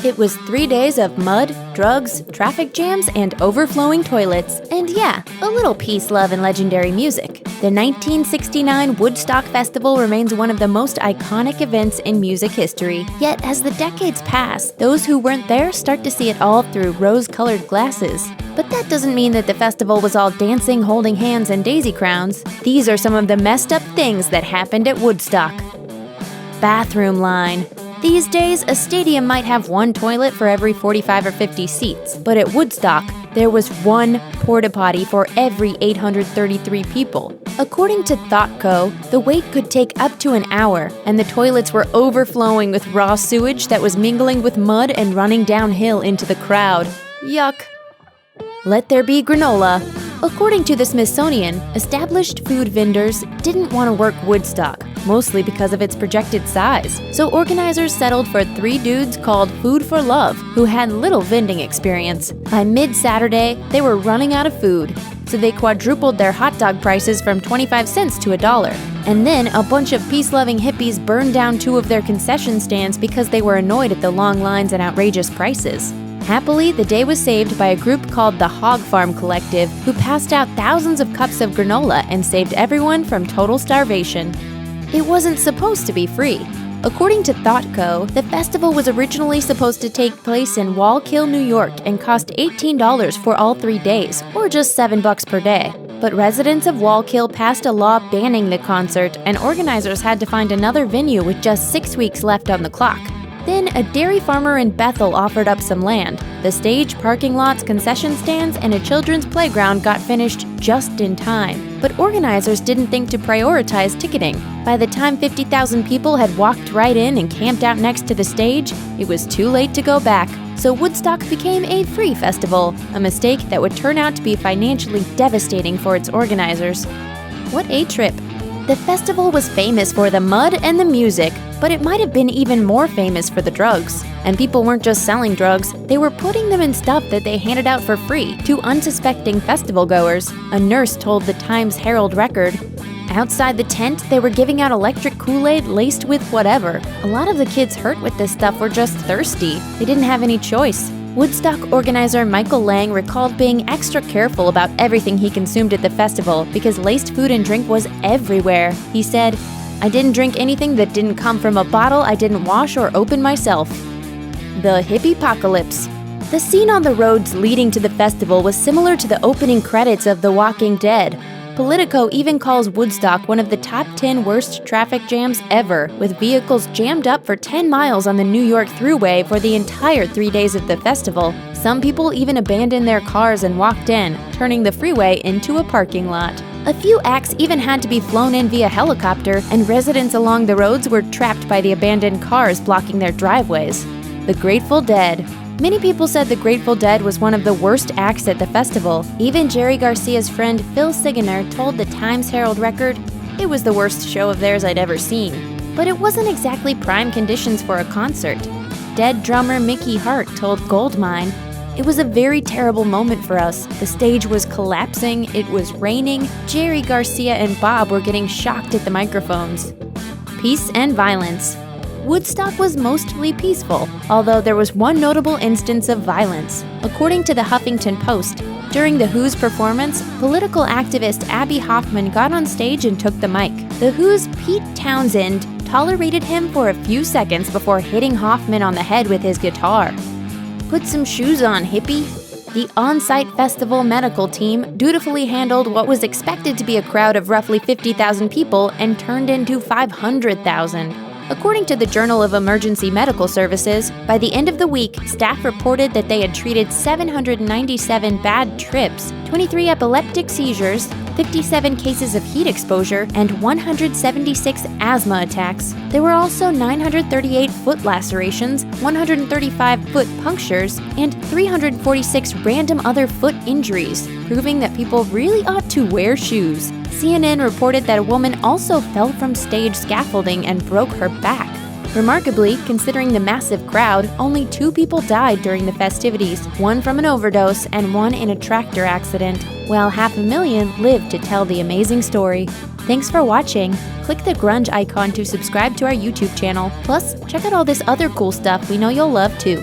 It was 3 days of mud, drugs, traffic jams, and overflowing toilets, and yeah, a little peace, love, and legendary music. The 1969 Woodstock Festival remains one of the most iconic events in music history. Yet, as the decades pass, those who weren't there start to see it all through rose-colored glasses. But that doesn't mean that the festival was all dancing, holding hands, and daisy crowns. These are some of the messed up things that happened at Woodstock. Bathroom line. These days, a stadium might have one toilet for every 45 or 50 seats, but at Woodstock, there was one porta-potty for every 833 people. According to ThoughtCo, the wait could take up to an hour, and the toilets were overflowing with raw sewage that was mingling with mud and running downhill into the crowd. Yuck. Let there be granola. According to the Smithsonian, established food vendors didn't want to work Woodstock, mostly because of its projected size. So organizers settled for 3 dudes called Food for Love, who had little vending experience. By mid-Saturday, they were running out of food, so they quadrupled their hot dog prices from 25 cents to $1. And then a bunch of peace-loving hippies burned down 2 of their concession stands because they were annoyed at the long lines and outrageous prices. Happily, the day was saved by a group called the Hog Farm Collective, who passed out thousands of cups of granola and saved everyone from total starvation. It wasn't supposed to be free. According to ThoughtCo, the festival was originally supposed to take place in Wallkill, New York, and cost $18 for all 3 days, or just $7 per day. But residents of Wallkill passed a law banning the concert, and organizers had to find another venue with just 6 weeks left on the clock. Then, a dairy farmer in Bethel offered up some land. The stage, parking lots, concession stands, and a children's playground got finished just in time. But organizers didn't think to prioritize ticketing. By the time 50,000 people had walked right in and camped out next to the stage, it was too late to go back. So Woodstock became a free festival, a mistake that would turn out to be financially devastating for its organizers. What a trip! The festival was famous for the mud and the music, but it might have been even more famous for the drugs. And people weren't just selling drugs, they were putting them in stuff that they handed out for free to unsuspecting festival goers. A nurse told the Times-Herald Record, "Outside the tent, they were giving out electric Kool-Aid laced with whatever. A lot of the kids hurt with this stuff were just thirsty. They didn't have any choice." Woodstock organizer Michael Lang recalled being extra careful about everything he consumed at the festival because laced food and drink was everywhere. He said, "I didn't drink anything that didn't come from a bottle I didn't wash or open myself." The hippie-pocalypse. The scene on the roads leading to the festival was similar to the opening credits of The Walking Dead. Politico even calls Woodstock one of the top 10 worst traffic jams ever, with vehicles jammed up for 10 miles on the New York Thruway for the entire 3 days of the festival. Some people even abandoned their cars and walked in, turning the freeway into a parking lot. A few acts even had to be flown in via helicopter, and residents along the roads were trapped by the abandoned cars blocking their driveways. The Grateful Dead. Many people said the Grateful Dead was one of the worst acts at the festival. Even Jerry Garcia's friend Phil Siggener told the Times-Herald Record, "It was the worst show of theirs I'd ever seen." But it wasn't exactly prime conditions for a concert. Dead drummer Mickey Hart told Goldmine, "It was a very terrible moment for us. The stage was collapsing, it was raining, Jerry Garcia and Bob were getting shocked at the microphones." Peace and violence. Woodstock was mostly peaceful, although there was one notable instance of violence. According to the Huffington Post, during the Who's performance, political activist Abby Hoffman got on stage and took the mic. The Who's Pete Townsend tolerated him for a few seconds before hitting Hoffman on the head with his guitar. "Put some shoes on, hippie." The on-site festival medical team dutifully handled what was expected to be a crowd of roughly 50,000 people and turned into 500,000. According to the Journal of Emergency Medical Services, by the end of the week, staff reported that they had treated 797 bad trips, 23 epileptic seizures, 57 cases of heat exposure, and 176 asthma attacks. There were also 938 foot lacerations, 135 foot punctures, and 346 random other foot injuries, proving that people really ought to wear shoes. CNN reported that a woman also fell from stage scaffolding and broke her back. Remarkably, considering the massive crowd, only 2 people died during the festivities, one from an overdose and one in a tractor accident, while 500,000 lived to tell the amazing story. Thanks for watching. Click the grunge icon to subscribe to our YouTube channel. Plus, check out all this other cool stuff we know you'll love too.